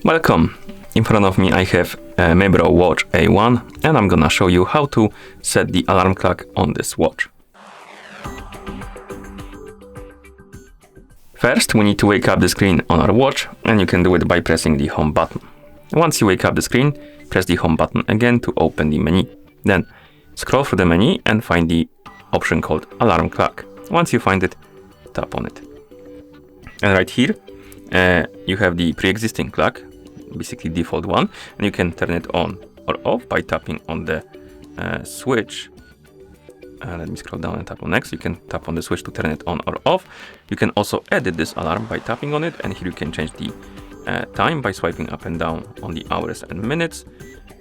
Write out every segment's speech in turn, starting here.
Welcome! In front of me I have a Mibro Watch A1 and I'm gonna show you how to set the alarm clock on this watch. First, we need to wake up the screen on our watch, and you can do it by pressing the home button. Once you wake up the screen, press the home button again to open the menu. Then scroll through the menu and find the option called alarm clock. Once you find it, tap on it. And right here, you have the pre-existing clock, basically default one, and you can turn it on or off by tapping on the switch. Let me scroll down and tap on next. You can tap on the switch to turn it on or off. You can also edit this alarm by tapping on it, and here you can change the time by swiping up and down on the hours and minutes.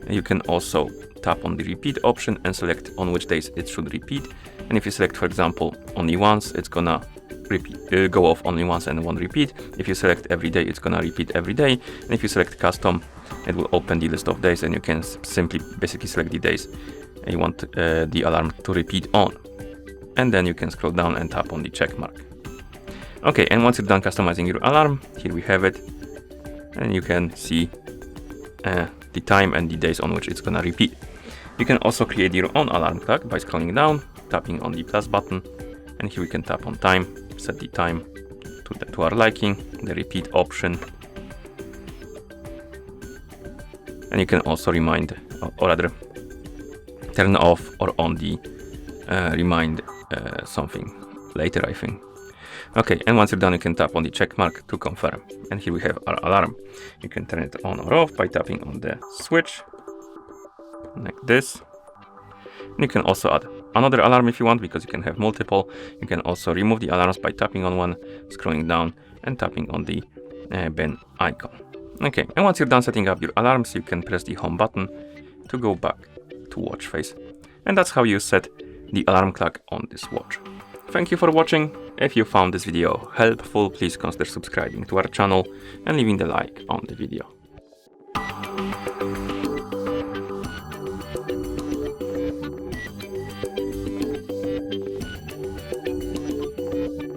You can also tap on the repeat option and select on which days it should repeat. And if you select, for example, only once, it's gonna repeat, go off only once and won't repeat. If you select every day, it's gonna repeat every day. And if you select custom, it will open the list of days, and you can simply basically select the days you want the alarm to repeat on. And then you can scroll down and tap on the check mark. Okay, and once you're done customizing your alarm, here we have it. And you can see the time and the days on which it's gonna repeat. You can also create your own alarm clock by scrolling down, tapping on the plus button, and here we can tap on time, set the time to our liking, the repeat option. And you can also remind, or rather turn off or on the remind something later, I think. Okay, and once you're done, you can tap on the check mark to confirm. And here we have our alarm. You can turn it on or off by tapping on the switch, like this. And you can also add another alarm if you want, because you can have multiple. You can also remove the alarms by tapping on one, scrolling down, and tapping on the bin icon. Okay, and once you're done setting up your alarms, you can press the home button to go back to watch face. And that's how you set the alarm clock on this watch. Thank you for watching. If you found this video helpful, please consider subscribing to our channel and leaving the like on the video.